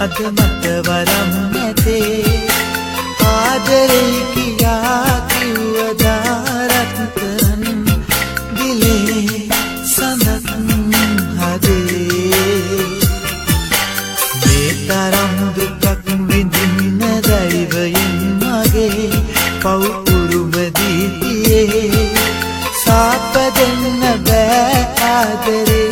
අද මට වරම් නැතේ ආදරේ කියා කිව්වදාරත් කරන් දිලේ සඳක් හදේ මේ තරම් දුකක් විඳින්න දෛවයෙන් මගේ පව් උරුම දීතියේ සාප දෙන්න බෑ ආදරේ